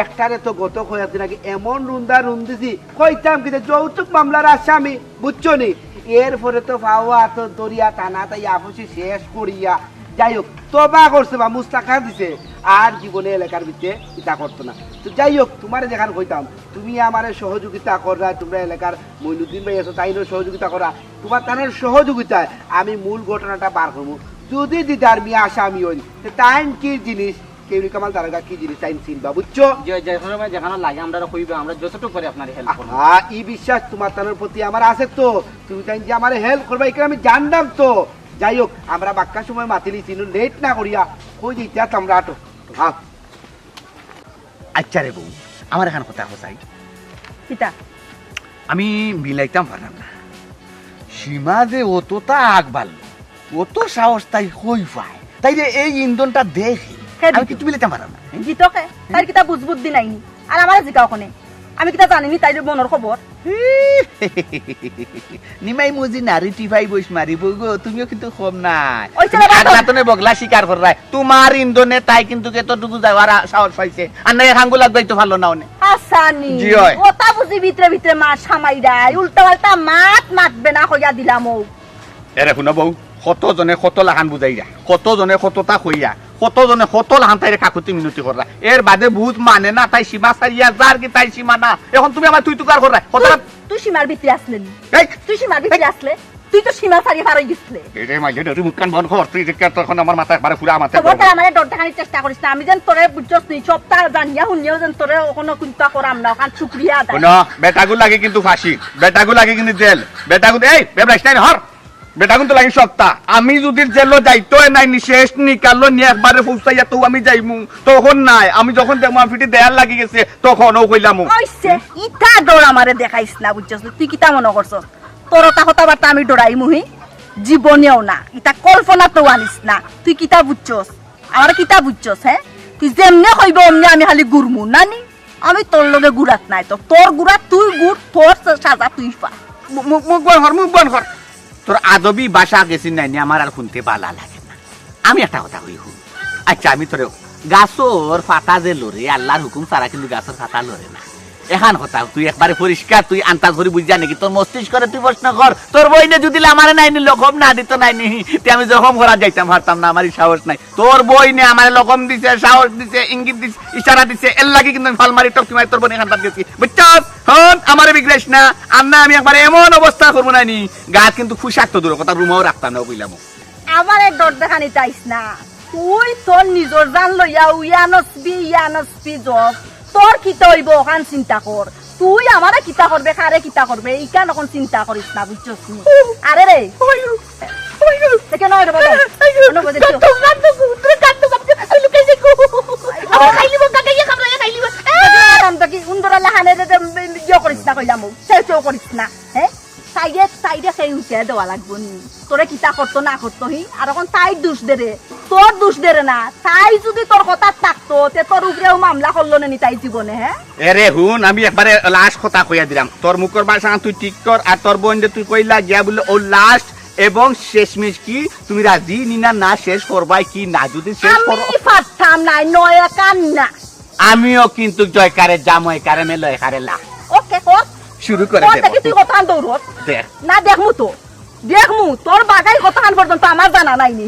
একটারে তো গত কয়েকদিন আগে এমন রুন দিছি কইতাম কিন্তু যৌতুক মামলার আসামি বুঝছো নি। এরপরে তো পাওয়া তো দরিয়া টানা তাই আপসি শেষ করিয়া যাই হোক তবা করছে বা মুস্তাকা দিছে আর জীবনে এলাকার ভিতরে ইটা করতো না। তো যাই হোক তোমার যেখানে কইতাম তুমি আমার সহযোগিতা করা তোমরা এলাকার মইনুদ্দিন ভাই আছো তাইরও সহযোগিতা করা তোমার তাদের সহযোগিতায় আমি মূল ঘটনাটা বার করবো। যদি দিদার মিয়া আসামি হই টাইম কি জিনিস কেউরি কামাল দারোগা কি জিনিস টাইম চিনবা বুঝছো। যেখানে লাগে আমরা কইবে আমরা যতটুকু করে আপনার হেল্প করব। হ্যাঁ এই বিশ্বাস তোমার তাদের প্রতি আমার আছে তো তুমি টাইম যে আমার হেল্প করবা এখানে আমি জানলাম তো। যাই হোক আমরা বাক্কা সময় মাতিলি চিনু লেট না করিয়া কই দিতে আমরা আটো। হ্যাঁ আচ্ছা রে বউ আমার এখানে কথা চাই কিতা আমি মিলাইতাম পারলাম না সীমা যে অতটা আগ বাড়লো অত সাহস তাই হই পায় তাই যে এই ইন্ধনটা দেখে আমি কিছু মিলাইতাম পারলাম না। জিতকে তার কিতা বুঝবুদ্ধি নাইনি আর আমার জিকাও কোনে আমি কিতা জানিনি তাই মনের খবর। নিমাই মুজি নারী টিভাই বইস মারিব গো তুমিও কিন্তু কম নাই ওই ছেলে আগলাতনে বগলা শিকার কর রায় তোমার ইন্ধনে তাই কিন্তু এতটুকু যাওয়ার সাহস পাইছে আর না হাঙ্গু লাগবে তো ভালো না অনেক আসানি জি হয়। ওটা বুঝি ভিতরে মাছ সামাই দেয় উল্টা পাল্টা মাতবে না কইয়া দিলাম ও। এরে শুনা বউ কতজনে কত লাহান বুঝাইরা কতজনে কতটা কইয়া কতজনে কত লাহান তাইরে কাকুতি মিনতি কররা এর বাদে বহুত মানে না তাই সীমা সারিয়া যার কি তাই সীমা না এখন তুমি আমার তুই তুকার কররা কথা তুই সীমার ভিতরে আসলে নি এই তুই সীমার ভিতরে আসলে তুই তো সীমা ছাড়িয়ে পার হয়ে গেছিলে এরে মাইলে তুই মুখ কান বন্ধ কর তুই যে তখন আমার মাথা একবারে পুরা মাথা তবে আমার ডর দেখানোর চেষ্টা করিস না আমি যেন তোরে বুঝছস নি সপ্তাহ জানিয়া শুনিয়াও যেন তোরে কোনো চিন্তা করাম না ওখান শুক্রিয়া আদায় শোনো বেটাগুলো লাগে কিন্তু ফাঁসি বেটাগুলো লাগে কিন্তু জেল বেটাগুলো এই বেবরাইস নাই হর বেটাগুলো তো লাগে সপ্তাহ আমি যদি জেলও যাইতো নাই নি শেষ নি কালো নি একবারে পৌঁছাইয়া তো আমি যাইমু তখন নাই আমি যখন দেখমু আমি ফিটি দেয়াল লাগি গেছে তখনও কইলামু হইছে ইটা ডর আমারে দেখাইস না বুঝছস তুই কিতা মনে করছস তোর কথাবার্তা আমি ডরাই মুহি জীবনেও না ইটা কল্পনা তো আনিস না তুই কিতা বুঝছস আমার কিতা বুঝছস হ্যাঁ তুই যেমনে হইব অমনি আমি খালি গুরমু নানি আমি তোর লগে গুড়াত নাই তো তোর গুড়াত তুই গুড় তোর সাজা তুই পা মুখ বন্ধ কর তোর আদবি বাসা গেছিস নাই নি আমার আর শুনতে ভালো লাগে না আমি একটা কথা কই শুন আচ্ছা আমি তোর গাছর ফাটা যে লরে আল্লাহর হুকুম ছাড়া কিন্তু গাছের ফাটা লরে না এখন কথা তুই একবারে পরিষ্কার তুই আন্তাজ করে বুঝা নাকি তোর মস্তিষ্ক করে তুই প্রশ্ন কর তোর বইনে যদি আমার নাইনি লকম না দিত নাইনি আমি জখম করা যাইতাম পারতাম না আমারই সাহস নাই তোর বইনে আমার লকম দিছে সাহস দিছে ইঙ্গিত দিছে ইশারা দিছে এর লাগি কিন্তু ফাল মারি টপকি মারি তোর বইনে এখান গেছি বুঝছস হন আমারে বিগ্রেস না আন্না আমি একবারে এমন অবস্থা করবো নাইনি গাছ কিন্তু খুশাক তো দূর কথা রুমাও রাখতাম না কইলাম আমার ডর দেখানি চাইস না তুই তোর নিজর জান লইয়া ইয়ানসবি জব তোর কিতা হইব ওখান চিন্তা কর তুই আমারে কিতা করবে কারে কিতা করবে এইখান এখন চিন্তা করিস না বুঝছস নি আরে রে দেখে নয় রে বাবা অন্য বজে দিও কি উন্দরা লাহানে ইয়ে করিস না কইলাম সেও করিস না হ্যাঁ সাইডে সেই উঠে দেওয়া লাগবো নি তোরে কিতা করতো না করতো হি আর এখন তাই দোষ দেরে তোর দোষ দেরে না তাই যদি তোর কথা থাকতো তে তোর উপরেও মামলা করলো নি তাই জীবনে হ্যাঁ এরে হুন আমি একবারে লাস্ট কথা কইয়া দিলাম তোর মুখের ভাষা তুই ঠিক কর আর তোর বোন তুই কইলা গিয়া বলে ও লাস্ট এবং শেষমেশ কি তুমি রাজি নিনা না শেষ করবাই কি না যদি শেষ করো আমি পারতাম না নয় কান না আমিও কিন্তু জয়কারে জাময় কারে মেলয় কারে লা ওকে কর শুরু করে কর দেব দেখি তুই কথা দৌড়ত দেখ না দেখমু তোর বাগাই কথা পর্যন্ত আমার জানা নাই নি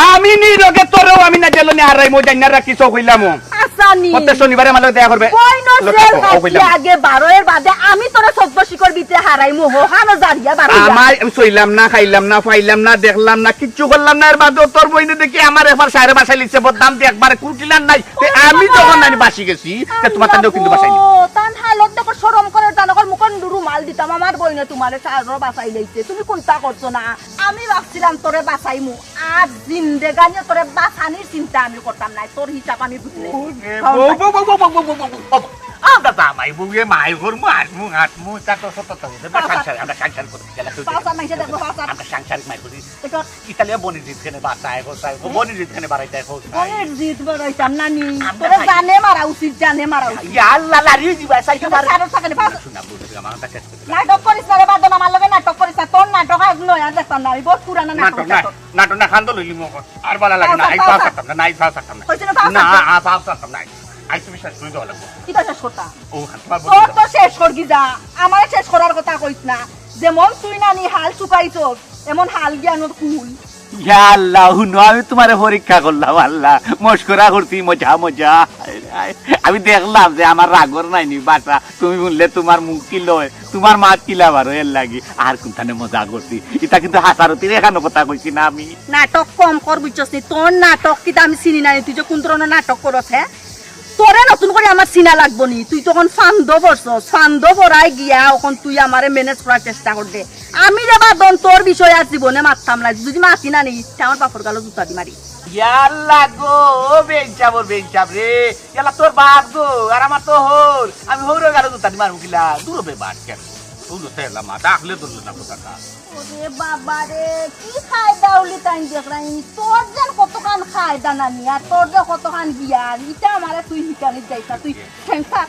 আমি নিরগে তোরও আমি না জেলনে আরাই মো জান্নার রাখি সব কইলাম আচ্ছা নি প্রত্যেক শনিবারে মালক দেখা করবে কইনো জেল কাটি আগে 12 এর বাদে আমি তোরে 14 শিকর দিতে হারাইমু হোহানো জারিয়া বাড়ি আমার সইলাম না খাইলাম না ফাইলাম না দেখলাম না কিচ্ছু করলাম না এর বাদে তোর বইনে দেখি আমার একবার সাইরে বাসায় লিখছে বদনাম দিয়ে একবারে কুটিলাম নাই আমি যখন আমি বাসি গেছি তে তোমার তান্ডেও কিন্তু বাসাই নি ও তান হালত দেখো শরম করে তানকর মুখন রুমাল দিতাম আমার বইনে তোমারে সাইরে বাসাই লইছে তুমি কোনটা করছো না আমি ভাবছিলাম তোরে বাসাইমু আজ জিন্দেগানি তোরে বাসানির চিন্তা আমি করতাম না তোর হিসাব আমি বুঝলে আমরা জামাই বুয়ে মাই করবো আসমু আসমু চাটো সত সংসার আমরা সংসার করি পাঁচা মাইসে দেখো পাঁচা আমরা সাংসারিক মাই করি দেখো ইতালিয়া বনি জিতখানে বাসায় হোসায় বনি জিতখানে বাড়াইতে হোসায় বনের জিত বাড়াইতাম নানি তোরে জানে মারা উচিত ইয়া আল্লাহ লারি দিবা সাইতে পারে সারা সাকানে পাঁচা শুনা বুঝি আমার কাছে নাটক করিস না রে বাদন আমার লগে নাটক করিস না তোর নাটক আজ নয় আর দেখতাম না আমি বহুত পুরানা নাটক নাটক না খান্দ লইলি মো আর বালা লাগে না আই পাস করতাম না নাই পাস করতাম না কইছ না পাস না পাস করতাম না আই তুমি শেষ করে দাও লাগবো কিটা শেষ করতা ও তোমার তোর তো শেষ করবি যা আমার শেষ করার কথা কইস না যেমন তুই নানি হাল চুকাইছস এমন হাল জ্ঞানত কুল ইয়া আল্লাহ হুনো আমি তোমারে পরীক্ষা করলাম আল্লাহ মস্করা করছি মজা মজা আমি দেখলাম যে আমার রাগর নাইনি বাসা তুমি বললে তোমার মুখ কি লয় তোমার মা কিলা বারো এর লাগি আর কোনখানে মজা করছি এটা কিন্তু হাসারতির এখানে কথা কইছি না আমি নাটক কম কর বুঝছস নি তোর নাটক কিটা আমি চিনি নাই তুই যে কোন ধরনের নাটক করছ হ্যাঁ তোরে নতুন করে আমার চিনা লাগবো নি তুই তখন ফান্দ বসছস ফান্দ ভরাই গিয়া এখন তুই আমারে ম্যানেজ করার চেষ্টা করবে আমি রে বাদন তোর বিষয় আর জীবনে মারতাম না যদি মাতি না নিস আমার বাপর গালো জুতা দি মারি ইয়াল্লা গো বেঞ্চাব রে ইয়াল্লা তোর বাপ গো আর আমার তো হোর আমি হোরে গালো তো তানি মারু কিলা দূর বে বাট কেন তুই তেলা মা ডাকলে দূর না কথা ওরে বাবা রে কি ফায়দা উলি তাই দেখরাই তোর যেন কতখান ফায়দা না নিয়া তোর যে কতখান গিয়ার ইটা আমারে তুই হিকানি যাইতা তুই সেন্সা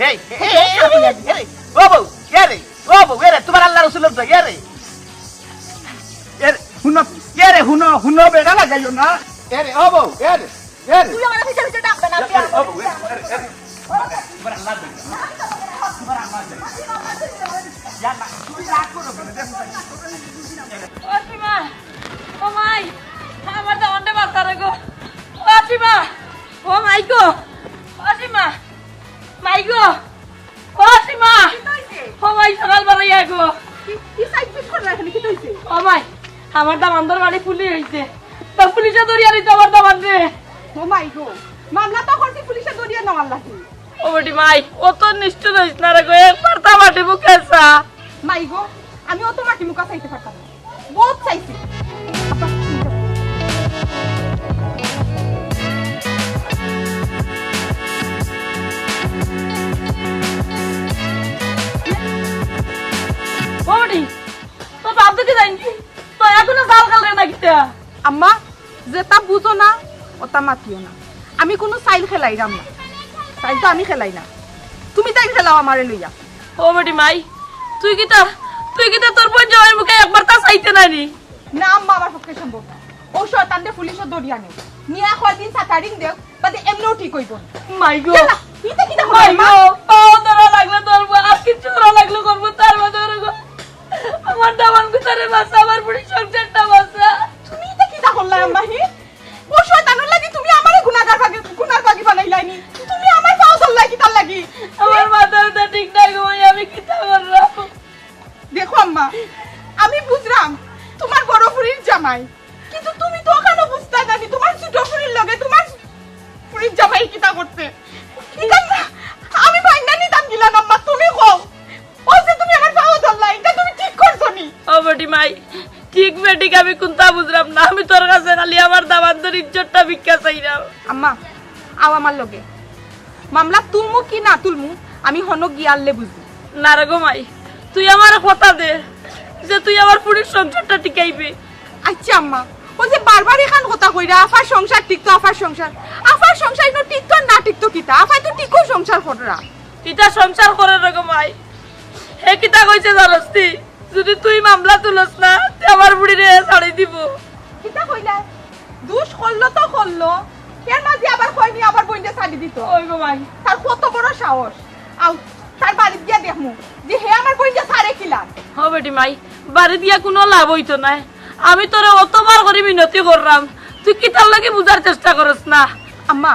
এই এই ও বউ ইয়ারে ও বউ এরে তোমার আল্লাহ রাসূল তো ইয়ারে এর হুনো বেড়া লাগাইলো না এরে ও বউ এরে তুই আমারে পিছে পিছে ডাকবে না ও বউ এরে তোমার আল্লাহ তোমার আল্লাহ ইয়ালা তুই রাগ করো অসীমা ও মাই আমার তো অন্ডে বাচ্চারে গো অসীমা ও মাই গো অসীমা মাই গো অসীমা ও মাই সকাল বেলায় গো কি সাইড পিট করে রাখেন কি হইছে ও মাই আমার দামানদার বাড়ি পুলি হইছে তা পুলিশে ধরিয়া দিতে আমার দামান রে ও মাই গো মামলা তো করছি পুলিশে দড়িয়ে নেওয়ার লাগি ও বেটি মাই অত নিষ্ঠুর হইস না রে গো একবার তা মাটি মুখে আসা মাই গো আমি অত মাটি মুখা চাইতে পারতাম না। বহুত চাইছি ও বেটি তো বাপ দিকে যাইনি তো এখনো জাল কাল রে নাকিতা আম্মা যেটা বুঝো না ওটা মাতিও না আমি কোনো সাইল খেলাইরাম না সাইল তো আমি খেলাই না তুমি তাই খেলাও আমারে লইয়া ও বেটি মাই তুই কিতা তোর বোন জামাইয়ের মুখে একবার তা চাইতে নানি না আম্মা আমার পক্ষে সম্ভব না ও শয়তানদের পুলিশে দড়িয়া নেই নিয়া কয়দিন সাটারিং দেও বাদে এমনিও ঠিক হইব না মাই গো এটা কি দেখো মাই আম্মা গো পাও ধরা লাগলে তোর আর কিছু ধরা লাগলো করবো তার মধ্যে ওরে গো আমার দামান ভিতরে বাসা আমার বুড়ি সংসারটা বাসা তুমি এটা কি দেখো আম্মা হি ও শয়তানের লাগি তুমি আমারে গুনাহগার বাগি বানাইলাইনি তুমি আমার পাও ধরলাই কি তার লাগি আমার মাথাটা ঠিক নাই গো আমি কিতা করলাম দেখো আম্মা আমি বুঝলাম তোমার বড় ফুরির জামাই কিন্তু তুমি তো কেন বুঝতে জানি তোমার ছোট ফুরির লগে তোমার ফুরির জামাই কিতা করতে এটা না আমি ভাইনা নিতাম গিলা আম্মা তুমি কও ও যে তুমি আমার পাও ধরলাই এটা তুমি ঠিক করছো নি ও বেটি মাই ঠিক বেটিক আমি কোনটা বুঝলাম না আমি তোর কাছে খালি আমার দাবানদের ইজ্জতটা ভিক্ষা চাইলাম আম্মা আও আমার লগে মামলা তুলমু কি না তুলমু আমি হন গিয়ালে বুঝবো না রে গো মাই তুই আমার কথা দে যে তুই আমার পুরীর সংসারটা টিকাইবি আচ্ছা আম্মা ও যে বারবার এখান কথা কইরা আফার সংসার টিকতো আফার সংসার ইনো টিকতো না টিকতো কিতা আফাই তো টিকো সংসার কররা কিতা সংসার করে রে গো মাই হে কিতা কইছে জানোস তুই যদি তুই মামলা তুলস না তে আমার বুড়ি রে ছাড়ি দিব কিতা কইলা দুষ করলো তো করলো এর মাঝে আবার কইনি আবার বইন্ডে ছাড়ি দিত ওই গো মাই তার কত বড় সাহস আও তার বাড়ি গিয়া দেখমু যে হে আমার বইন্ডে ছাড়ে কিলা হ বেটি মাই বাড়ি দিয়া কোনো লাভ হইতো না আমি তোরে অতবার করে মিনতি করলাম তুই কিতার লাগি বুঝার চেষ্টা করস না আম্মা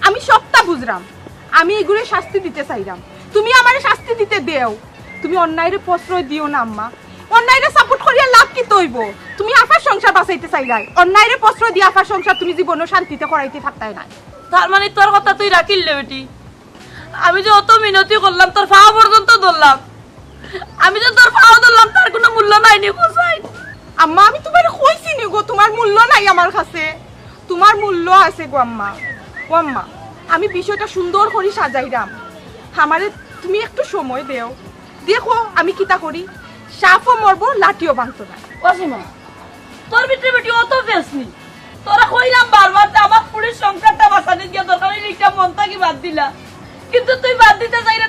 আমি সবটা বুঝরাম আমি এগুলো শাস্তি দিতে চাইরাম তুমি আমারে শাস্তি দিতে দেও তুমি অন্যায়ের প্রশ্রয় দিও না আম্মা অন্যায়ের সাপোর্ট করিয়া লাভ কি তৈব তুমি আফার সংসার বাঁচাইতে চাইলাই অন্যায়ের প্রশ্রয় দিয়ে আফার সংসার তুমি জীবনে শান্তিতে করাইতে পারতাই না তার মানে তোর কথা তুই রাখিলে বেটি আমি যে অত মিনতি করলাম তোর ফাওয়া পর্যন্ত ধরলাম আমি যে তোর ফাওয়া ধরলাম তার কোনো মূল্য নাই নি কোসাই আম্মা আমি তোমার কইছি নি গো তোমার মূল্য নাই আমার কাছে তোমার মূল্য আছে গো আম্মা ও আম্মা আমি বিষয়টা সুন্দর করে সাজাইরাম আমারে তুমি একটু সময় দেও দেখো আমি কিতা করি সাপও মরবো লাঠিও ভাঙতো না অসীমা তোর ভিতরে বেটি অত ফেসনি তোরা কইলাম বারবার যে আমার পুরীর সংসারটা বাঁচাতে গিয়ে দরকার একটা মন থাকি বাদ দিলা কিন্তু তুই বাদ দিতে চাই না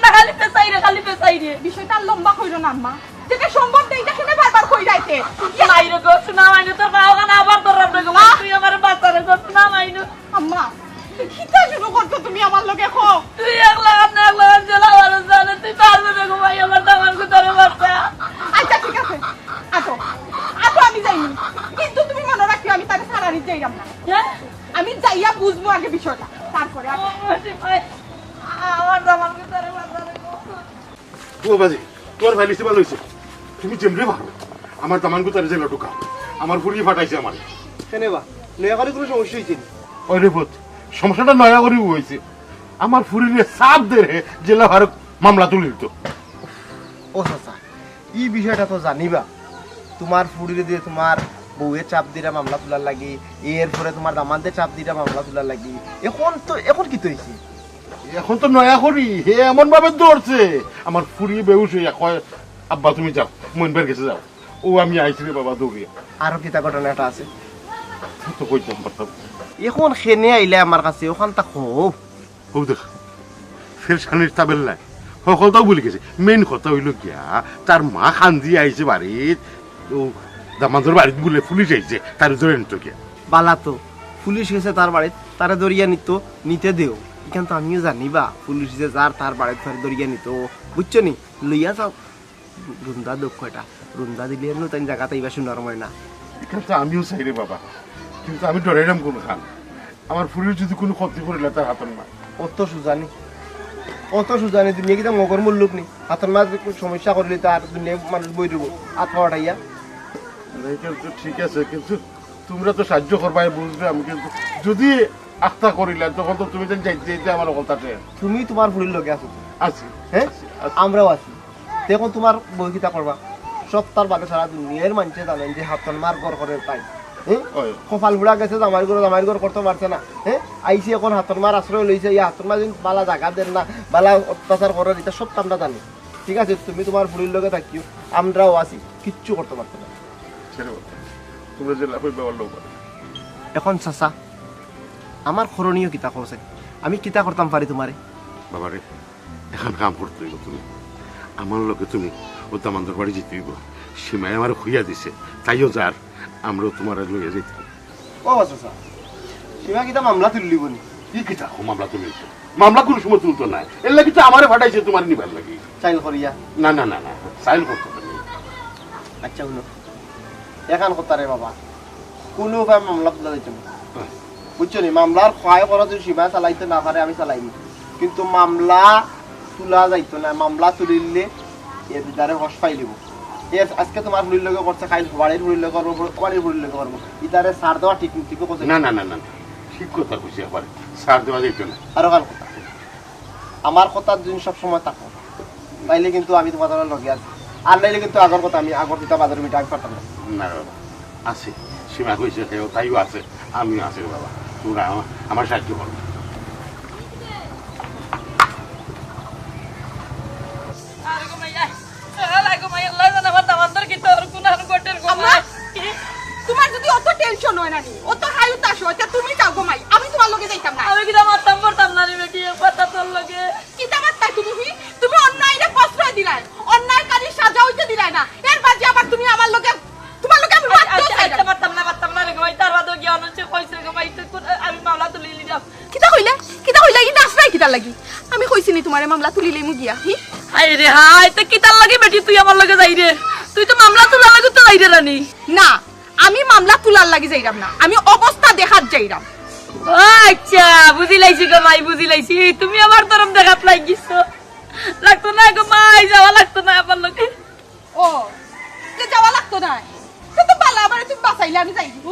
খালি পেছাই রে বিষয়টা আর লম্বা কইরো না আম্মা যেটা সম্ভব নেই এটা কেন বারবার কইরাইতে মাইরে গো শোনা মাইনে তোর খাওয়া খানা আবার ধরলাম না গো তুই আমার বাচ্চারে গো শোনা মাইনে আম্মা কিতা শুরু করছো তুমি আমার লগে খো তুই এক লাগান জেলা ভালো জানে তুই পারবে না গো ভাই আমার দামান কো ধরে বাচ্চা আচ্ছা ঠিক আছে আসো আমি যাইনি কিন্তু তুমি মনে রাখিও আমি তাকে সারারি যাইরাম না হ্যাঁ আমি যাইয়া বুঝবো আগে বিষয়টা তারপরে আমার দামান কো ধরে বাচ্চা রে ও বাজি তোর ভাই লিস্টে ভালো হয়েছে তুমি যেমনি ভালো আমার দামান গুতারে জেলা ঢুকা আমার ফুরিয়ে ফাটাইছে আমার কেনে বা নয়া করে কোনো সমস্যা হয়েছে ওই রে বোধ সমস্যাটা নয়া করে হয়েছে আমার ফুরিয়ে সাপ দেরে জেলা ভারত মামলা তুলিল তো ও চাচা এই বিষয়টা তো জানিবা তোমার ফুড়িরে দিয়ে তোমার বউয়ের চাপ দিরা মামলা তোলার লাগি এরপরে তোমার দামানদের চাপ দিরা মামলা তোলার লাগি এখন কি তো হয়েছে এখন তো নয়া করি হে এমন ভাবে দৌড়ছে আমার ফুরিয়ে বেউস হইয়া কয় আব্বা তুমি যাও মইনবার গেছে যাও ও আমি আইছি রে বাবা দৌড়িয়া আরো কিতা ঘটনা একটা আছে তো কইতাম পারতাম এখন খেনে আইলে আমার কাছে ওখান তা খুব ও দেখ ফের শানির তাবেল নাই সকলটাও বলে গেছে মেইন কথা হইল গিয়া তার মা খান্দি আইছে বাড়িত ও দামাদর বাড়িত বলে পুলিশ আইছে তার ধরে নিত গিয়া বালা তো পুলিশ গেছে তার বাড়িতে তারা দরিয়া নিতে দেও এখান তো আমিও জানিবা পুলিশ যে যার তার বাড়িতে দরিয়া নিত বুঝছো নি লইয়া যাও রুন্দা দক্ষটা রুন্দা দিলে তাই জায়গাতে এইবার শুনার হয় না এখানে তো আমিও চাই রে বাবা কিন্তু আমি ডরাইলাম কোন খান আমার ফুরির যদি কোনো ক্ষতি করিলে তার হাতের না অত সুজানি অত সুজানি দুনিয়া কিতা মগর মূল্যক নি হাতের মাছ সমস্যা করলে তো আর দুনিয়া মানুষ বই দেবো আত্মহাটাইয়া কিন্তু ঠিক আছে, কিন্তু তোমরা তো সাহায্য করবাই বুঝলাম, কিন্তু যদি আস্থা করিলে তখন তো তুমি যাইতে যাইতে আমার কথাতে তুমি তোমার ফুরির লগে আছো আছি। হ্যাঁ আমরাও আছি দেখো তোমার বই কিতা করবা সব তার বাদে সারা দুনিয়ার মানুষে জানেন যে হাতন মার গড় করে তাই হ্যাঁ ওই। কপাল বুড়া গেছে জামাইর ঘর করতে পারছে না হ্যাঁ আইসি এখন হাতন মার আশ্রয় লইছে এই হাতন মার যদি বালা জায়গা দেন না বালা অত্যাচার করার এটা সব আমরা জানি ঠিক আছে তুমি তোমার ফুরির লগে থাকিও আমরাও আছি কিচ্ছু করতে পারছো না ছেড়ে বলো, তোমরা যে লাভ ব্যবহার লোক এখন চাচা আমার করণীয় কিতা করছে আমি কিতা করতাম পারি তোমারে বাবারে এখন কাম করতে হইব, তুমি আমার লোকে তুমি ও দামান্তর বাড়ি যেতে হইব, সীমায় আমার খুইয়া দিছে তাইও যার আমরাও তোমার লইয়া যেতে ও চাচা সীমা কিতা মামলা তুললিব নি কি কি থাকো মামলা তুমি মামলা কোনো সময় তুলতো না, এর লাগি তো আমারে ফাটাইছে তোমার নিবার লাগি। চাইল করিয়া না না না না সাইল করতে পারি। আচ্ছা হলো এখন কথা রে বাবা কোনো উপায় মামলা তোলা যাইতো না বুঝছো নি মামলার ক্ষয় করা যদি সীমা চালাইতে না পারে আমি চালাইনি কিন্তু মামলা তোলা যাইতো না মামলা তুলিলে এর দ্বারে হস পাইলিব এর আজকে তোমার হুড়ির লগে করছে খাইল বাড়ির হুড়ির লগে করবো বাড়ির হুড়ির লগে করবো ইতারে সার দেওয়া ঠিক ঠিক করছে না না না না ঠিক কথা কইছি আবার সার দেওয়া যাইত না। আরো কাল কথা আমার কথার দিন সব সময় থাকো তাইলে কিন্তু আমি তোমার লগে আছি আর নাইলে কিন্তু আগর কথা আমি আগর দিতা বাজার মিটা পারতাম না না বাবা আছে, সীমা কইছে সেও তাইও আছে, আমিও আছি বাবা, তোমরা আমার সাহায্য করো। আর গো মাইয়া আলা গো মাইয়া আল্লাহ জানে আমার দামান্তর কি তোর কোন আর গোটের গো আম্মা, তোমার যদি অত টেনশন হয় না নি অত হায়ুত আসো তা তুমি যাও গো মাই আমি তোমার লগে যাইতাম না আমি কি দামাতাম করতাম না রে বেটি কথা তোর লগে কি দামাত তাই তুমি অন্যায়রে প্রশ্রয় দিলাই অন্যায়কারী সাজা হইতে দিলাই না এর বাদে আবার তুমি আমার লগে তোমার লগে আমি বাধ্য হই আচ্ছা পারতাম না রে গো ভাই তার বাদে গিয়ে অনুষ্ঠিত কইছে গো ভাই তো আমি মামলা তুলি লিলাম কিতা কইলা ই নাচ নাই কিতা লাগি আমি কইছিনি তোমারে মামলা তুলিলে মু গিয়া হি হাই রে হাই তো কি তার লাগে বেটি তুই আমার লগে যাই রে তুই তো মামলা তোলা লাগে তো যাই রে রানী না আমি মামলা তুলার লাগি যাইরাম না আমি অবস্থা দেখাত যাইরাম আচ্ছা বুঝি লাইছি গো মাই বুঝি লাইছি তুমি আমার তরফ দেখাত লাগিছো লাগতো না গো মাই যাওয়া লাগতো না আমার লগে ও তে যাওয়া লাগতো না তো বালা আমারে তুমি বাঁচাইলে আমি যাই ও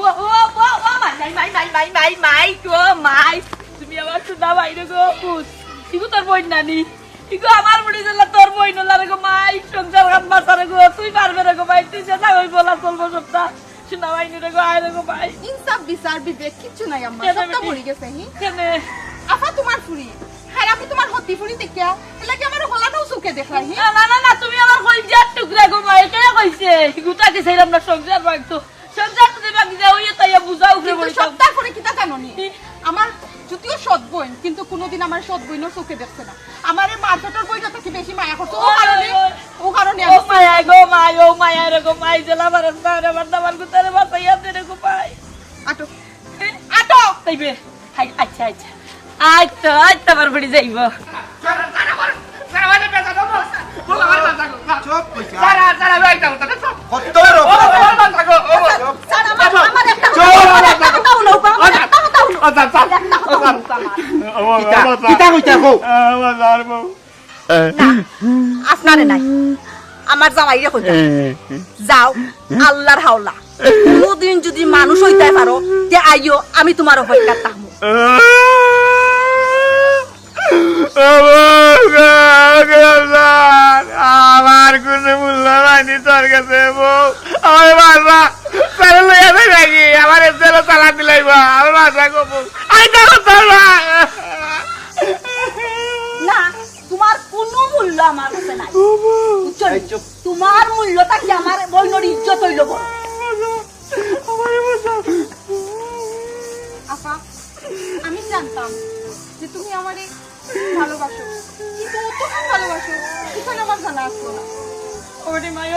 মাই গো মাই তুমি আমার শুনা বাইরে গো পুত ইগো তোর বই নানি ইগো আমার মুড়ি জেলা তোর বই নলা রে গো মাই সংসার গান বাসারে গো তুই পারবে রে গো মাই তুই যেটা ওই বলা চলবো সবটা শুনা বাইনি রে গো আয় রে গো মাই ইনসাফ বিচার বিবেক কিচ্ছু নাই আম্মা কেন সবটা বেটি? মরি গেছে হি কেনে আফা তোমার ফুরি হ্যাঁ আমি তোমার হতি ফুরি দেখিয়া লাগে আমার হলানো সুখে দেখলাই হি না তুমি আমার কই যা টুকরা গো মাই কে কইছে গুটা কি সেইরাম না সংসার ভাগতো সংসার তো ভাগি যা ওই তাই বুঝাও উঠে কিন্তু বলি সপ্তাহ করে কিতা জানোনি আমার যদিও সৎ বোন কিন্তু কোনোদিন আমার সৎ বোনও চোখে দেখছে না আমার এই মারপেটের বইটা থেকে বেশি মায়া করছে ও কারণে ও আমি মায়া রে গো মাই জেলা বারস বারে আমার দামান গুতারে বাসাইয়া দে রে গো মাই আটো আটো তাইবে হাই আচ্ছা আচ্ছা বারবড়ি যাইব স্যার আমার একটা কথা হলো আমার একটা কিতা কইতা কও আপনারে নাই আমার জামাইরে কইতা যাও আল্লাহর হাওলা কোনদিন যদি মানুষ হইতে পারো যে আইও আমি তোমার অপেক্ষা থাকবো আমার কোনো মূল্য নাইনি তোর কাছে বউ আমার বাসা তাহলে লইয়া দেয় নাকি আমার এসে চালা দিলাই বা আমার বাসা গো বউ আমি দেখো তোর না তোমার কোনো মূল্য আমার কাছে নাই বুঝছো নি? তোমার মূল্যটা কি আমার বইনর ইজ্জত হইল বড় আপা আমি জানতাম যে তুমি আমারে ভালোবাসো কিন্তু অতখানি ভালোবাসো এখানে আমার জানা আসলো না ওরে মাই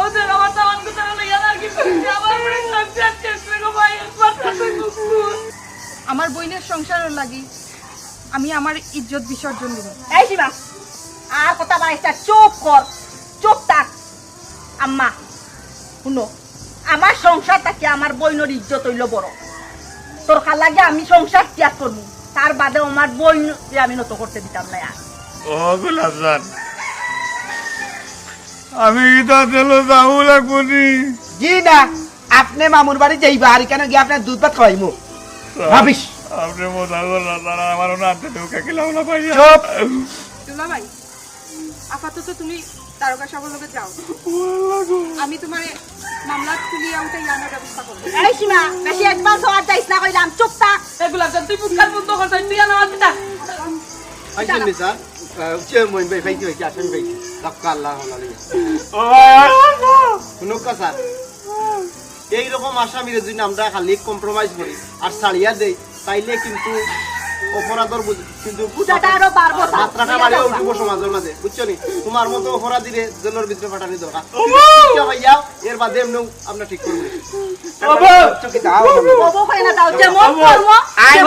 ওদের আমার দামান গুতারে লইয়া না কি করছে আমার মুড়ি সংসার শেষ রে গো মাই একবার তো কুকুর আমার বইনের সংসারের লাগি আমি আমার ইজ্জত বিসর্জন দিব এই শিবা আর কথা বাড়াইছা চুপ কর চুপ থাক আম্মা শুনো আমার সংসারটা কি আমার বইনর ইজ্জত হইল বড় তোর লাগে আমি সংসার ত্যাগ করবো তার বাদে আমার বইন আমি নত করতে দিতাম না আর ও গোলাপজান আমি তো চলো যাবো লাগবো নি জি না আপনি মামুর বাড়ি যাইবা আর কেন গিয়ে আপনার দুধ ভাত খাওয়াইমু ভাবিস আপনি মজা করলেন তারা আমার নাতে ঢুকে গেলাম না ভাই চুপ দুলা ভাই আপাতত তুমি তারকা সাগর লগে যাও আমি তোমার মামলা তুলিয়া উঠে ইয়ানোর ব্যবস্থা করবো এই সীমা বেশি অ্যাডভান্স হওয়ার যাইস না কইলাম চুপ থাক এগুলা তুই বুকার বন্ধ করছিস তুই না আমার পিতা আইছেন নি স্যার উচ্চে মইন ভাই ফাইকি হইছে আসেন ভাই লাক্কা আল্লাহ আলাইহি শুনুকা স্যার এইরকম আসামিরে যদি আমরা খালি কম্প্রোমাইজ করি আর ছাড়িয়া দেই তাইলে কিন্তু অপরাধর কিন্তু বুঝাটা আরো বাড়বো স্যার। মাত্রাটা বাড়ে উঠবো সমাজের মাঝে বুঝছো নি তোমার মতো অপরাধীরে জেলের ভিতরে পাঠানি দরকার ভাইয়া এর বাদে এমনিও আমরা ঠিক করবো চোখে দাও ববো কই না দাও যেমন কর্ম আই